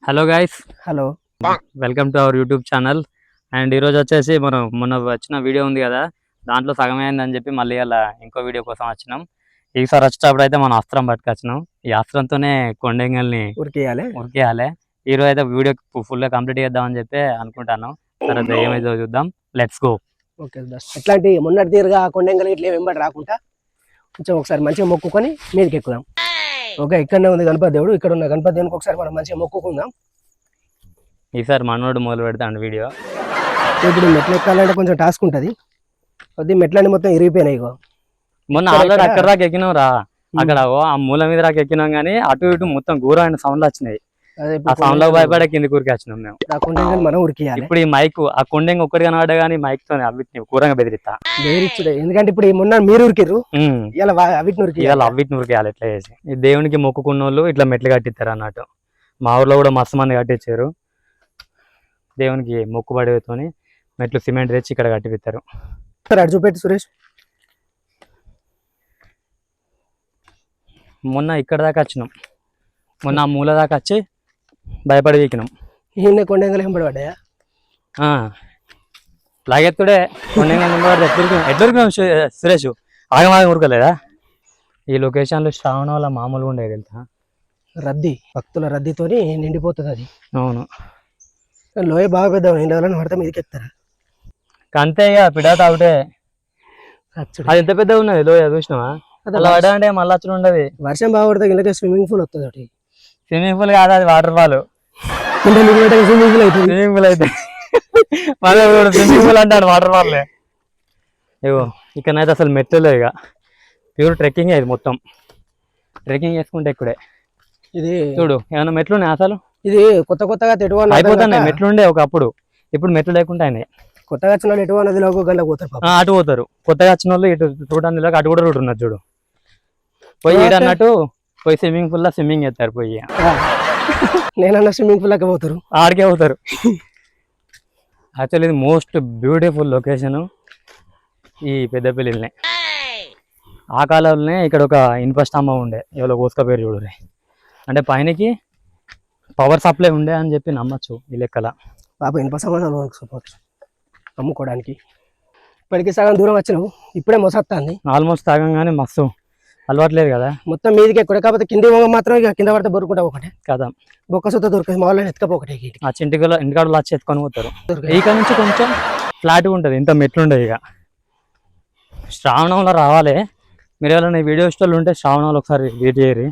Hello guys, hello welcome to our YouTube channel. And ఈరోజు వచ్చేసి మనం మొన్న వచ్చిన వీడియో ఉంది కదా, దాంట్లో సగం అయిందని చెప్పి మళ్ళీ అలా ఇంకో వీడియో కోసం వచ్చినాం. ఈసారి వచ్చేటప్పుడు అయితే మనం అస్త్రం పట్టుకొచ్చినాం. ఈ అస్త్రంతోనే కొండంగల్ని ఉరికేయాలి. ఈరోజు అయితే వీడియో ఫుల్గా కంప్లీట్ చేద్దామని చెప్పి అనుకుంటాను. తర్వాత ఏమైతే చూద్దాం, లెట్స్ గో. ఓకే, ఎట్లాంటి మొన్నటి తీరుగా కొండంగల్ ఇట్లా వెంబడి రాకుండా కొంచెం ఒకసారి మంచిగా మొక్కుకొని మీదకి ఎక్కుదాం. ఓకే, ఇక్కడనే ఉంది గణపతి దేవుడు. ఇక్కడ ఉన్న గణపతి దేవునికి ఒకసారి మనం మంచిగా మొక్కుకుందాం. ఈసారి మనోడు మొదలు పెడతాను వీడియో. ఇప్పుడు మెట్లు ఎక్కాలంటే కొంచెం టాస్క్ ఉంటుంది. కొద్ది మెట్లన్నీ మొత్తం ఇరిగిపోయినాయి. ఇగో మొన్న ఆల్రెడీ అక్కడ దాకా ఎక్కినాం రా, అక్కడ ఆ మూల మీద దాకా ఎక్కినాం కానీ అటు ఇటు మొత్తం ఘోరమైన సౌండ్లు వచ్చినాయి. ఆ సౌండ్ లో భయపడే కింది కూరికి వచ్చినాం మేము. మనం ఉరికియాలి. ఇప్పుడు ఈ మైక్ ఆ కొండంగా ఒక్కటి కనబడ్డా కానీ మైక్ తో అవిటిని కూరంగా బెదిరించుడే. ఎందుకంటే ఇప్పుడు మొన్న మీరు ఉరికిర్రు, ఇలా అవిటిని ఉరికేయాలి. ఇట్లా చేసి ఈ దేవునికి మొక్కుకున్న వాళ్ళు ఇట్లా మెట్లు కట్టిస్తారు అన్నట్టు. మా ఊర్లో కూడా మస్తు మంది కట్టించారు. దేవునికి మొక్కుబడితోని మెట్లు సిమెంట్ తెచ్చి ఇక్కడ కట్టిపిస్తారు. అటు చూపెట్టి సురేష్. మొన్న ఇక్కడ దాకా వచ్చినాం, మొన్న ఆ మూల దాకా వచ్చి భయపడి వీకినాం. ఈయన కొండంగల్ వెంబడి పడ్డాయా? లాగెత్తుడే కొండంగల్ ఎట్లూరికినాం సురేష్, ఆగమాగం ఉరకలేదా? ఈ లొకేషన్లో శ్రావణ వల్ల మామూలుగా ఉండేది తెలుసా, రద్దీ, భక్తుల రద్దీతోని నిండిపోతుంది అది. అవును, లోయ బాగా పెద్ద నీళ్ళని పడితే మీదకి ఎక్కుతారా? అంతే ఇక పిడాత అవుటే. అది ఎంత పెద్దగా ఉన్నది లోయ, చూసినావా? అలా పడా అంటే మళ్ళీ వచ్చి ఉండదు. వర్షం బాగా పడితే ఇళ్ళకి స్విమ్మింగ్ పూల్ వస్తుంది. ఒకటి స్విమ్మింగ్ పూల్ కాదు, అది వాటర్ ఫాల్. స్విమ్మింగ్ పూల్ అయితే మళ్ళీ స్విమ్మింగ్ పూల్ అంటాడు, వాటర్ ఫాల్. ఇగో ఇక్కడనైతే అసలు మెట్లు ఇక ప్యూర్ ట్రెక్కింగ్. ఇది మొత్తం ట్రెక్కింగ్ చేసుకుంటే ఇక్కడే. ఇది చూడు ఏమైనా మెట్లు ఉన్నాయి అసలు. ఇది కొత్తగా అయిపోతున్నాయి. మెట్లుండే ఒకప్పుడు, ఇప్పుడు మెట్లు లేకుండా అయినాయి. కొత్తగా వచ్చిన వాళ్ళు ఎటువ నదిలోకి గంటకు పోతారు, అటు పోతారు. కొత్తగా వచ్చిన వాళ్ళు ఇటు చూడడానికి అటు కూడా రూట్ ఉన్నది. చూడు పోయి అన్నట్టు పోయి స్విమ్మింగ్ పూల్ లో స్విమ్మింగ్ చేస్తారు. పోయి నేనన్నా స్విమ్మింగ్ పూల్ లెక్క పోతారు, ఆడికే పోతారు. యాక్చువల్లీ ఇది మోస్ట్ బ్యూటిఫుల్ లొకేషన్ ఈ పెద్దపల్లినే. ఆ కాలంలోనే ఇక్కడ ఒక ఇనుప స్తంభం ఉండే, ఎవరో కోసుకపోయారు చూడు. అంటే పైనకి పవర్ సప్లై ఉండే అని చెప్పి నమ్మచ్చు ఈ లెక్కల. పాప ఇనుప సంబంధాలు అమ్ముకోవడానికి. ఇప్పటికీ సగం దూరం వచ్చినావు, ఇప్పుడే మొసత్తాంది. ఆల్మోస్ట్ తాగంగానే మస్తు అలవాట్లేదు కదా, మొత్తం మీదికి ఎక్కడ. కాకపోతే కింది మాత్రం ఇక కింద పడితే బొరుకుంటా ఒకటే కదా, బొక్క సుత్త దొరకదు. మా వాళ్ళని ఎత్తుకపోకటే ఆ ఇంటికాడలో వచ్చి ఎత్తుకొని పోతారు. ఇక్కడ నుంచి కొంచెం ఫ్లాట్గా ఉంటుంది, ఇంత మెట్లుండదు. ఇక శ్రావణంలో రావాలి. మీరు ఎవరైనా వీడియో స్టాల్ ఉంటే శ్రావణంలో ఒకసారి విజిట్ చేయరు,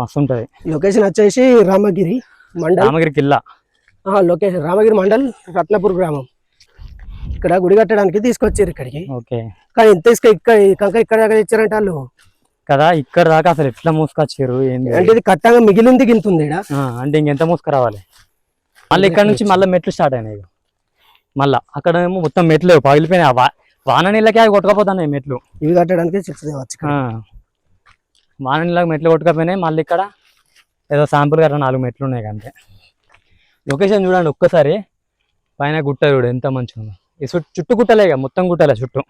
మస్తు ఉంటుంది. లొకేషన్ వచ్చేసి రామగిరి మండల్, రామగిరి కిల్లా లొకేషన్ రామగిరి మండల్, రత్నపూర్ గ్రామం. ఇక్కడ గుడి కట్టడానికి తీసుకొచ్చారు ఇక్కడికి. ఓకే, కానీ ఇంత ఇక్కడ దాకా తెచ్చారంటే వాళ్ళు కదా. ఇక్కడ దాకా అసలు ఎట్లా మోసుకొచ్చారు ఏంటి అంటే ఇది కట్టంగా మిగిలింది గింతుంది. అంటే ఇంకెంత మోసుకురావాలి. మళ్ళీ ఇక్కడ నుంచి మళ్ళీ మెట్లు స్టార్ట్ అయినాయి. మళ్ళీ అక్కడ ఏమో మొత్తం మెట్లు పగిలిపోయినాయి. వాన నీళ్ళకి అవి కొట్టుకపోతున్నాయి మెట్లు. ఇవి కట్టడానికి వాన నీళ్ళకి మెట్లు కొట్టుకపోయినాయి. మళ్ళీ ఇక్కడ ఏదో శాంపుల్ గట్రా 4 మెట్లు ఉన్నాయి అంతే. లొకేషన్ చూడండి ఒక్కసారి. పైన గుట్ట చూడు ఎంత మంచిగా ఉందో. ఈ చుట్టూ గుట్టలే, మొత్తం గుట్టలే చుట్టూ.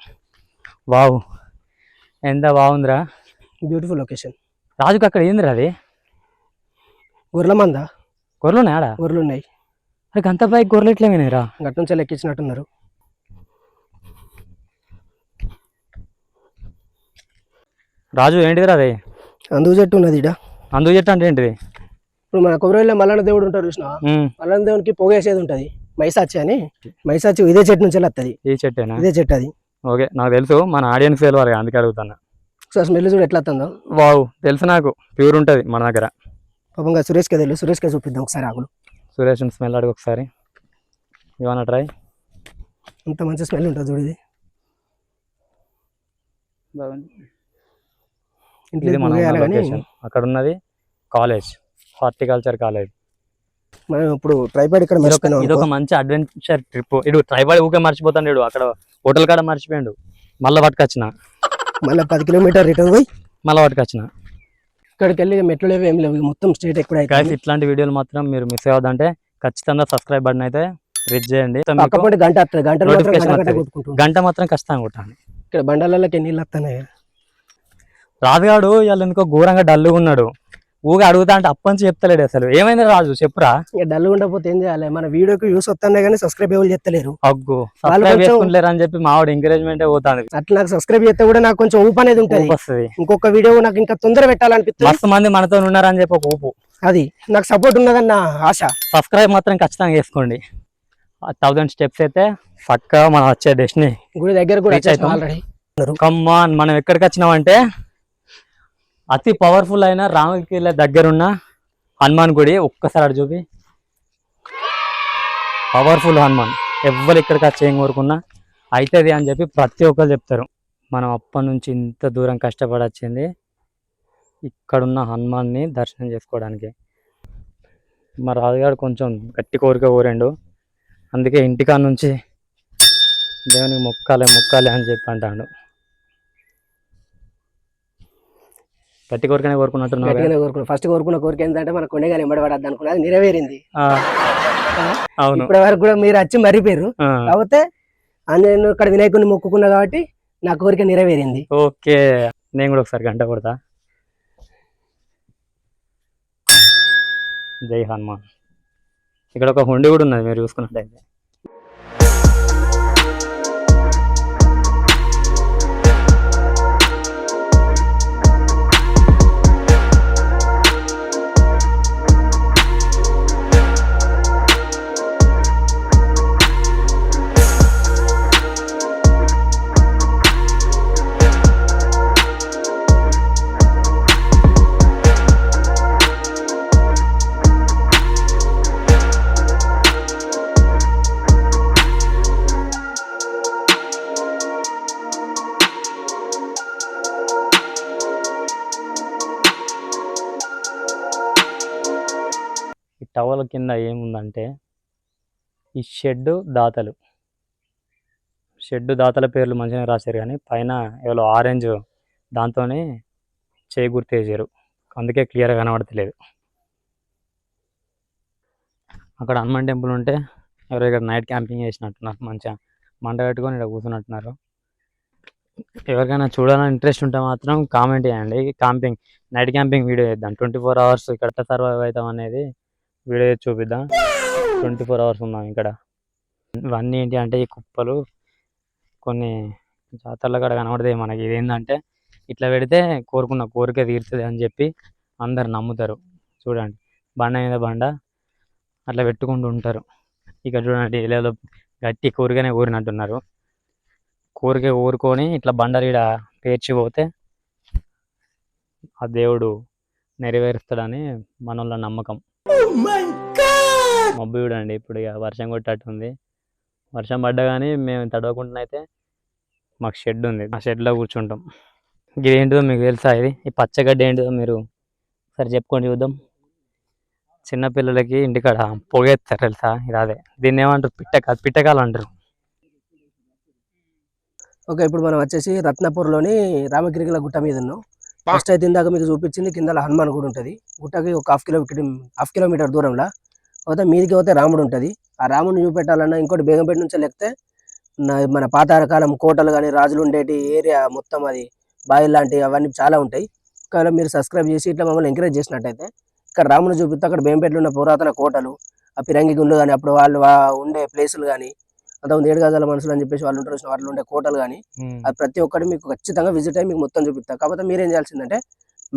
వావ్, ఎంత బాగుందిరా, బ్యూటిఫుల్ లొకేషన్. రాజుకి అక్కడ ఏందిరా అది? గొర్రెల మంద. గొర్రెలు ఉన్నాయి ఆడ? గొర్రెలు ఉన్నాయి. అది గంత పైకి గొర్రెలు ఎట్లా వినాయిరా? గట్టు నుంచి లెక్కించినట్టున్నారు. రాజు ఏంటిదిరా అది? అందుకు చెట్టు ఉన్నది ఇడ. అందుకు చెట్టు అంటే ఏంటిది? ఇప్పుడు మన కొబ్బరిలో మల్లన్న దేవుడు ఉంటారు చూసినా, మల్లన్న దేవునికి పొగేసేది ఉంటది, మైసాచి అని. మైసాచి ఇదే చెట్టు నుంచి వస్తుంది. ఈ చెట్టేనా? ఇదే చెట్టు అది. ఓకే, నాకు తెలుసు, మన ఆడియన్స్ తెలియాలి అందుకే అడుగుతాను. సో స్మెల్ చూడు ఎట్లా వస్తుందో. వావ్, తెలుసు నాకు, ప్యూర్ ఉంటుంది మన దగ్గర. పాపంగా సురేష్కే తెలుసు, సురేష్కే చూపిద్దాం ఒకసారి. ఆకులు సురేష్ స్మెల్ అడుగు ఒకసారి. ఇవన్న ట్రై. అంత మంచి స్మెల్ ఉంటుంది చూడు. ఇది బాగుంది. అక్కడ ఉన్నది కాలేజ్, హార్టికల్చర్ కాలేజ్. మనం ఇప్పుడు ట్రైపాడ్ ఇక్కడ ఇది ఒక మంచి అడ్వెంచర్ ట్రిప్. ఇడు ట్రైపాడ్ ఊకే మర్చిపోతాడు. ఇడు అక్కడ హోటల్ కాడ మర్చిపోయాడు. మళ్ళీ పట్టుకొచ్చిన, మళ్ళీ 10 కిలోమీటర్ రిటర్న్ పోయి మళ్ళీ పట్టుకొచ్చిన. ఇక్కడికి వెళ్ళి మెట్లు లేవు, ఏం లేవు, మొత్తం స్ట్రేట్. ఎక్కడ ఇట్లాంటి వీడియోలు మాత్రం మీరు మిస్ అవ్వదంటే ఖచ్చితంగా సబ్స్క్రైబ్ బటన్ అయితే ప్రెస్ చేయండి. గంట వస్తుంది, గంట మాత్రం ఖచ్చితంగా కొట్టండి. ఇక్కడ బండలకి నీళ్ళు వస్తున్నాయి. రాజుగాడు ఇవాళ ఎందుకో ఘోరంగా డల్గా ఉన్నాడు. ఊగా అడుగుతా అంటే అప్పని చెప్తలేడు అసలు. ఏమైంది రాజు చెప్పురా. ఇక డల్ ఉండకపోతే ఏం చేయాలి, మన వీడియోకి వ్యూస్ వస్తున్నాయి కానీ సబ్స్క్రైబ్ ఎవరు చేస్తలేరు. అగ్గు సబ్స్క్రైబ్ చేసుకుంటలేరు అని చెప్పి మావాడు ఎంకరేజ్మెంట్ పోతాంది. అట్లా నాకు సబ్స్క్రైబ్ చేస్తే కూడా నాకు కొంచెం ఊపు అనేది ఉంటుంది. వస్తుంది ఇంకొక వీడియో నాకు ఇంకా తొందర పెట్టాలనిపిస్తుంది. మస్తు మంది మనతో ఉన్నారని చెప్పి ఒక ఊపు, అది నాకు సపోర్ట్ ఉన్నదన్న ఆశ. సబ్స్క్రైబ్ మాత్రం ఖచ్చితంగా చేసుకోండి. 1000 స్టెప్స్ అయితే పక్కా మనం వచ్చే డెస్టినీ గుడి దగ్గర కూడా ఆల్రెడీ. కమ్మాన్, మనం ఎక్కడికి వచ్చినామంటే అతి పవర్ఫుల్ అయిన రామగిరి దగ్గరున్న హనుమాన్ గుడి. ఒక్కసారి అటు చూపి, పవర్ఫుల్ హనుమాన్. ఎవ్వరు ఇక్కడికి వచ్చి ఏం కోరుకున్నా అవుతుంది అని చెప్పి ప్రతి ఒక్కరు చెప్తారు. మనం అప్పటి నుంచి ఇంత దూరం కష్టపడి వచ్చింది ఇక్కడున్న హనుమాన్ని దర్శనం చేసుకోవడానికి. మా రాజుగారు కొంచెం గట్టి కోరిక కోరిండు, అందుకే ఇంటికాడ నుంచి దేవునికి మొక్కాలి మొక్కాలి అని చెప్పి అంటాడు. గట్టి కోరికనే కోరుకున్నట్టున్నాడు. ఫస్ట్ కోరుకున్న కోరిక ఏంటంటే మన కొండగాలి ఎంబడబడద్దు అనుకున్నది నెరవేరింది. అవును, ఇప్పటి వరకు కూడా మీరు వచ్చి మరిపోయారు. కాకపోతే నేను ఇక్కడ వినాయకుడిని మొక్కుకున్నా కాబట్టి నా కోరిక నెరవేరింది. ఓకే, నేను కూడా ఒకసారి గంట కొడతా. జై హనుమాన్. ఇక్కడ ఒక హుండి కూడా ఉన్నది, మీరు చూసుకున్నట్టయితే. ఈ టవల్ కింద ఏముందంటే ఈ షెడ్ దాతల పేర్లు మంచిగా రాశారు, కానీ పైన ఎవరో ఆరెంజ్ దాంతోనే చేయి గుర్తేసారు, అందుకే క్లియర్గా కనబడతలేదు. అక్కడ హనుమాన్ టెంపుల్ ఉంటే ఎవరో ఇక్కడ నైట్ క్యాంపింగ్ చేసినట్టున్నారు, మంచిగా మంట కట్టుకొని ఇక్కడ కూర్చున్నట్టున్నారు. ఎవరికైనా చూడాలని ఇంట్రెస్ట్ ఉంటే మాత్రం కామెంట్ చేయండి. నైట్ క్యాంపింగ్ వీడియో చేద్దాం. 24 hours ఇక్కడ సర్వైవ్ అవుతాం అనేది వీడియో చూపిద్దాం. 24 hours ఉన్నాం ఇక్కడ. ఇవన్నీ ఏంటి అంటే ఈ కుప్పలు కొన్ని జాతరల కాడ కనబడతాయి మనకి. ఇదేంటంటే ఇట్లా పెడితే కోరుకున్న కోరిక తీరుతుంది అని చెప్పి అందరు నమ్ముతారు. చూడండి, బండ మీద బండ అట్లా పెట్టుకుంటూ ఉంటారు. ఇక్కడ చూడండి, ఏదో గట్టి కోరికనే కోరినట్టున్నారు. కోరిక కోరుకొని ఇట్లా బండరీడ పేర్చిపోతే ఆ దేవుడు నెరవేరుస్తాడని మనోళ్ళ నమ్మకం. మబ్బు చూడండి, ఇప్పుడు ఇక వర్షం కొట్టేట్టుంది. వర్షం పడ్డా కానీ మేము తడవకుండా అయితే మాకు షెడ్ ఉంది, ఆ షెడ్లో కూర్చుంటాం. ఇది ఏంటిదో మీకు తెలుసా? ఈ పచ్చగడ్డి ఏంటిదో మీరు సరే చెప్పుకొని చూద్దాం. చిన్నపిల్లలకి ఇంటికాడ పొగేస్తారు తెలుసా? ఇది అదే, దీన్ని ఏమంటారు? పిట్టకాలు అంటారు. ఓకే, ఇప్పుడు మనం వచ్చేసి రత్నపూర్లోని రామగిరికల గుట్ట మీద ఉన్నాం. ఫస్ట్ అయితే ఇందాక మీకు చూపించింది కింద హనుమాన్ గుడి ఉంటుంది. గుట్టకి ఒక హాఫ్ కిలోమీటర్ దూరంలో పోతే మీదికి పోతే రాముడు ఉంటుంది. ఆ రాముడిని చూపెట్టాలన్నా ఇంకోటి బేగంపేట నుంచి లేకపోతే మన పాతాళకాలం కోటలు కానీ రాజులు ఉండేటి ఏరియా మొత్తం, అది బావి లాంటివి అవన్నీ చాలా ఉంటాయి. ఒకవేళ మీరు సబ్స్క్రైబ్ చేసి ఇట్లా మమ్మల్ని ఎంకరేజ్ చేసినట్టయితే ఇక్కడ రాముని చూపిస్తే అక్కడ బేగంపేటలో ఉన్న పురాతన కోటలు, ఆ పిరంగి గుండు కానీ అప్పుడు వాళ్ళు ఉండే ప్లేసులు కానీ, అంతకుముందు 7 గజాల మనుషులు అని చెప్పేసి వాళ్ళు ఉంటారు, వాళ్ళు ఉండే కోటలు కానీ, అది ప్రతి ఒక్కటి మీకు ఖచ్చితంగా విజిట్ అయ్యి మీకు మొత్తం చూపిస్తాం. కాకపోతే మీరేం చేయాల్సిందంటే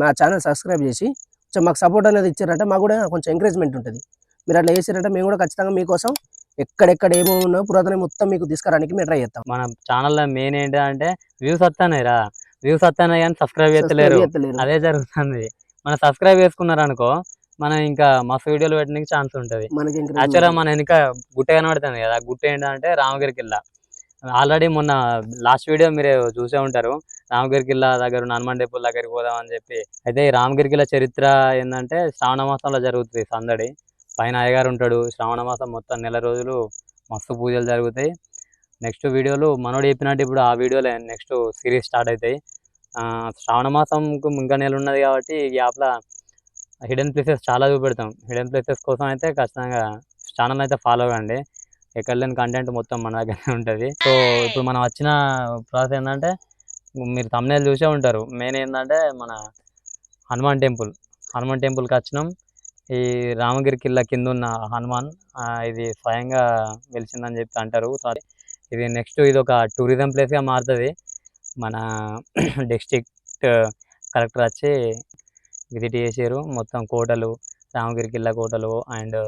మా ఛానల్ సబ్స్క్రైబ్ చేసి కొంచెం మాకు సపోర్ట్ అనేది ఇచ్చారంటే మాకు కూడా కొంచెం ఎంకరేజ్మెంట్ ఉంటుంది. మీరు అట్లా చేసారంటే మేము కూడా ఖచ్చితంగా మీకోసం ఎక్కడెక్కడ ఏమో ఉన్నాయో పురాతన మొత్తం మీకు తీసుకురానికి మేము ట్రై చేస్తాం. మన ఛానల్లో మెయిన్ ఏంటంటే వ్యూస్ వస్తున్నాయి కానీ సబ్స్క్రైబ్ చేస్తలేరు, అదే జరుగుతుంది. మనం సబ్స్క్రైబ్ చేసుకున్నారు అనుకో, మనం ఇంకా మస్తు వీడియోలు పెట్టడానికి ఛాన్స్ ఉంటుంది. యాక్చువల్గా మన వెనుక గుట్ట కనబడుతుంది కదా, గుట్ట ఏంటంటే రామగిరి కిల్లా. ఆల్రెడీ మొన్న లాస్ట్ వీడియో మీరు చూసే ఉంటారు, రామగిరి కిల్లా దగ్గర హనుమాన్ టెంపుల్ దగ్గరికి పోదామని చెప్పి. అయితే ఈ రామగిరి కిల్లా చరిత్ర ఏంటంటే శ్రావణ మాసంలో జరుగుతుంది సందడి. పైన అయ్యగారు ఉంటాడు. శ్రావణ మాసం మొత్తం నెల రోజులు మస్తు పూజలు జరుగుతాయి. నెక్స్ట్ వీడియోలు మనోడు చెప్పినట్టు ఇప్పుడు ఆ వీడియోలో నెక్స్ట్ సిరీస్ స్టార్ట్ అవుతాయి. శ్రావణ మాసంకు ఇంకా నెల ఉన్నది కాబట్టి ఈ గ్యాప్లో హిడెన్ ప్లేసెస్ చాలా చూపెడతాం. హిడెన్ ప్లేసెస్ కోసం అయితే ఖచ్చితంగా ఛానల్ అయితే ఫాలో అవ్వండి. ఎక్కడ లేని కంటెంట్ మొత్తం మన దగ్గర ఉంటుంది. సో ఇప్పుడు మనం వచ్చిన ప్రాసెస్ ఏంటంటే మీరు thumbnail చూసే ఉంటారు. మెయిన్ ఏంటంటే మన హనుమాన్ టెంపుల్. హనుమాన్ టెంపుల్కి వచ్చినాం. ఈ రామగిరి కిల్లా కింద ఉన్న హనుమాన్ ఇది స్వయంగా వెలిసిందని చెప్పి అంటారు. సారీ, ఇది నెక్స్ట్ ఇది ఒక టూరిజం ప్లేస్గా మారుతుంది. మన డిస్ట్రిక్ట్ కలెక్టర్ వచ్చి విజిట్ చేసారు. మొత్తం కోటలు, రామగిరి కిల్లా కోటలు అండ్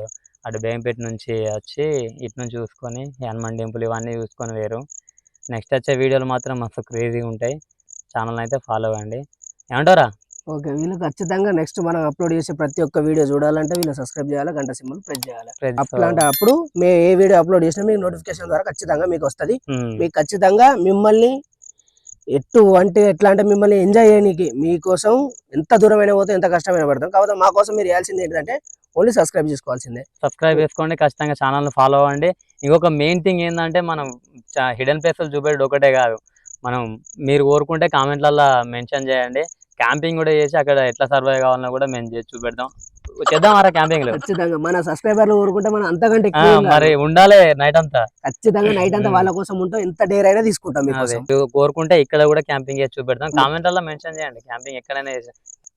అటు బేగంపేట నుంచి వచ్చి ఇటు నుంచి చూసుకొని హనుమాన్ టెంపుల్ ఇవన్నీ చూసుకొని వేరు. నెక్స్ట్ వచ్చే వీడియోలు మాత్రం మస్తు క్రేజీగా ఉంటాయి. ఛానల్ అయితే ఫాలో అవ్వండి. ఏమంటారా? ఓకే, వీళ్ళు ఖచ్చితంగా నెక్స్ట్ మనం అప్లోడ్ చేసే ప్రతి ఒక్క వీడియో చూడాలంటే వీళ్ళు సబ్స్క్రైబ్ చేయాలి, గంట సింబల్ ప్రెస్ చేయాలి. అప్పుడు మేము ఏ వీడియో అప్లోడ్ చేసినా మీకు నోటిఫికేషన్ ద్వారా ఖచ్చితంగా మీకు వస్తుంది. మీకు ఖచ్చితంగా మిమ్మల్ని ఎట్లా అంటే మిమ్మల్ని ఎంజాయ్ చేయడానికి మీకోసం ఎంత దూరమైన పోతే ఎంత కష్టమైన పడతాం. కాబట్టి మా కోసం మీరు చేయాల్సింది ఏంటంటే ఓన్లీ సబ్స్క్రైబ్ చేసుకోవాల్సిందే. సబ్స్క్రైబ్ చేసుకోండి, ఖచ్చితంగా ఛానల్ని ఫాలో అవ్వండి. ఇంకొక మెయిన్ థింగ్ ఏంటంటే మనం హిడెన్ ప్లేసెస్ చూపెట్టడం ఒకటే కాదు, మనం మీరు కోరుకుంటే కామెంట్లలో మెన్షన్ చేయండి. క్యాంపింగ్ కూడా చేసి అక్కడ ఎట్లా సర్వైవ్ కావాలన్నా కూడా మేము చేసి చూపెడతాం. చేద్దాం క్యాంపింగ్ లో. ఖచ్చితంగా మన సబ్స్క్రైబర్లు కోరుకుంటే మనం అంతకంటే మరి ఉండాలి నైట్ అంతా. ఖచ్చితంగా నైట్ అంతా వాళ్ళ కోసం ఉంటాం. ఎంత డేర్ అయినా తీసుకుంటాం. కోరుకుంటే ఇక్కడ కూడా క్యాంపింగ్ చేసి చూపెడతాం. కామెంట్లలో మెన్షన్ చేయండి, క్యాంపింగ్ ఎక్కడైనా చేసి.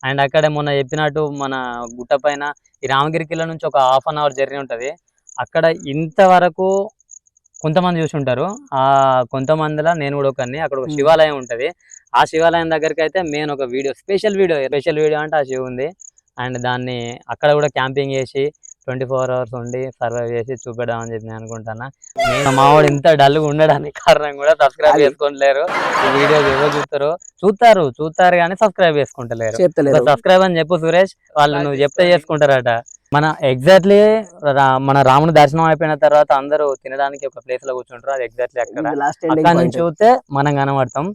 అండ్ అక్కడే మొన్న చెప్పినట్టు మన గుట్ట పైన ఈ రామగిరి కిల్లా నుంచి ఒక 1/2 hour జర్నీ ఉంటుంది. అక్కడ ఇంతవరకు కొంతమంది చూసి ఉంటారు. ఆ కొంతమందిలో నేను కూడా ఒకరిని. అక్కడ ఒక శివాలయం ఉంటుంది. ఆ శివాలయం దగ్గరికి అయితే మెయిన్ ఒక స్పెషల్ వీడియో అంటే ఆ శివ ఉంది. అండ్ దాన్ని అక్కడ కూడా క్యాంపింగ్ చేసి 24 hours ఉండి సర్వైవ్ చేసి చూపెడదామని చెప్పి నేను అనుకుంటున్నా. నేను మావాడు ఇంత డల్గా ఉండడానికి కారణం కూడా సబ్స్క్రైబ్ చేసుకోలేరు. ఈ వీడియోస్ ఎవరు చూస్తారు కానీ సబ్స్క్రైబ్ చేసుకుంటలేరు. సబ్స్క్రైబ్ అని చెప్పు సురేష్, వాళ్ళు నువ్వు చెప్తే చేసుకుంటారట. మన ఎగ్జాక్ట్లీ మన రాముని దర్శనం అయిపోయిన తర్వాత అందరూ తినడానికి ఒక ప్లేస్ లో కూర్చుంటారు. అది ఎగ్జాక్ట్లీ అక్కడ నుంచి చూస్తే మనం కనబడతాం.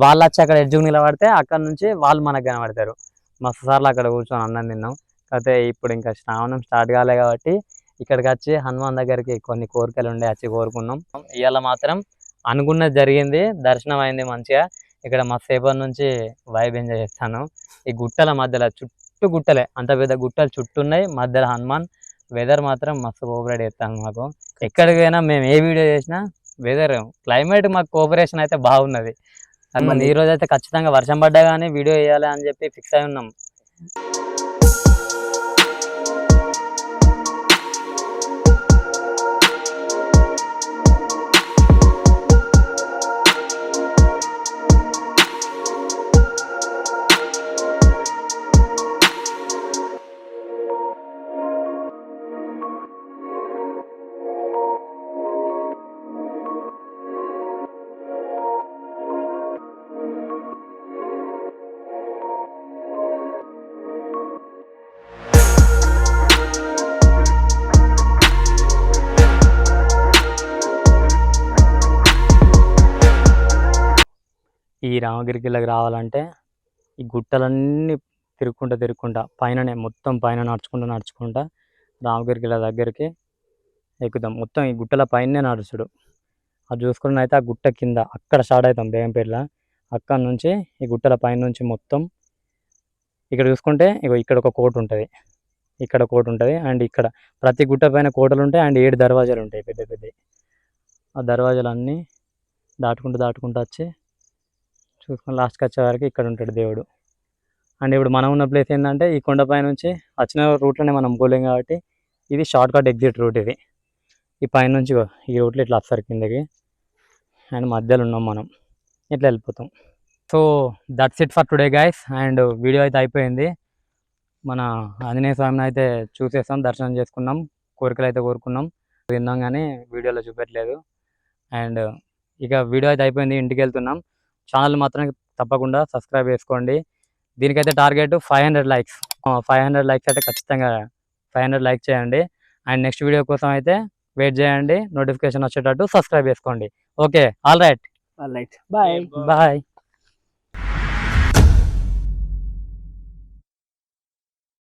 వాళ్ళు వచ్చి అక్కడ ఎడ్జుకు నిలబడితే అక్కడ నుంచి వాళ్ళు మనకు కనబడతారు. మస్తు సార్లు అక్కడ కూర్చొని అన్నం తిన్నాం. అయితే ఇప్పుడు ఇంకా శ్రావణం స్టార్ట్ కాలే కాబట్టి ఇక్కడికి వచ్చి హనుమాన్ దగ్గరికి కొన్ని కోరికలు ఉండే వచ్చి కోరుకున్నాం. ఇవాళ మాత్రం అనుకున్నది జరిగింది, దర్శనం అయింది మంచిగా. ఇక్కడ మా సేపటి నుంచి వైబ్ ఎంజాయ్ చేస్తాను. ఈ గుట్టల మధ్యలో చుట్టూ గుట్టలే, అంత పెద్ద గుట్టలు చుట్టూ ఉన్నాయి, మధ్యలో హనుమాన్. వెదర్ మాత్రం మస్తు కోఆపరేట్ చేస్తాను మాకు. ఎక్కడికైనా మేము ఏ వీడియో చేసినా వెదర్ క్లైమేట్ మాకు కోఆపరేషన్ అయితే బాగున్నది. ఈ రోజు అయితే ఖచ్చితంగా వర్షం పడ్డా కానీ వీడియో వేయాలి అని చెప్పి ఫిక్స్ అయి ఉన్నాం. ఈ రామగిరి కిల్లాకి రావాలంటే ఈ గుట్టలన్నీ తిరుక్కుంటా పైననే మొత్తం పైన నడుచుకుంటా రామగిరి కిల్లా దగ్గరికి ఎక్కుతాం. మొత్తం ఈ గుట్టల పైనే నడుచుడు. అది చూసుకుని అయితే ఆ గుట్ట కింద అక్కడ స్టార్ట్ అవుతాం బేగంపేటలో. అక్కడ నుంచి ఈ గుట్టల పైన నుంచి మొత్తం ఇక్కడ చూసుకుంటే ఇక్కడ ఒక కోట ఉంటుంది, ఇక్కడ కోట ఉంటుంది. అండ్ ఇక్కడ ప్రతి గుట్ట పైన కోటలు ఉంటాయి. అండ్ 7 దర్వాజాలు ఉంటాయి పెద్ద పెద్దవి. ఆ దర్వాజాలన్నీ దాటుకుంటూ వచ్చి చూసుకొని లాస్ట్కి వచ్చే వరకు ఇక్కడ ఉంటాడు దేవుడు. అండ్ ఇప్పుడు మనం ఉన్న ప్లేస్ ఏంటంటే ఈ కొండపై నుంచి వచ్చిన రూట్లోనే మనం పోలేం కాబట్టి ఇది షార్ట్ కట్ ఎగ్జిట్ రూట్. ఇది ఈ పైనుంచి ఈ రూట్లో ఇట్లా వస్తారు కిందకి. అండ్ మధ్యలో ఉన్నాం మనం, ఇట్లా వెళ్ళిపోతాం. So that's it for today guys. And video అయితే అయిపోయింది. మన ఆంజనేయ స్వామిని అయితే చూసేస్తాం, దర్శనం చేసుకున్నాం, కోరికలు అయితే కోరుకున్నాం, తిన్నాం కానీ వీడియోలో చూపెట్టలేదు. అండ్ ఇక వీడియో అయితే అయిపోయింది, ఇంటికి వెళ్తున్నాం. ఛానల్ మాత్రం తప్పకుండా సబ్స్క్రైబ్ చేసుకోండి. దీనికైతే టార్గెట్ 500 likes. 500 likes అయితే ఖచ్చితంగా 500 లైక్ చేయండి. అండ్ నెక్స్ట్ వీడియో కోసం అయితే వెయిట్ చేయండి, నోటిఫికేషన్ వచ్చేటట్టు సబ్స్క్రైబ్ చేసుకోండి. Okay, all right, bye.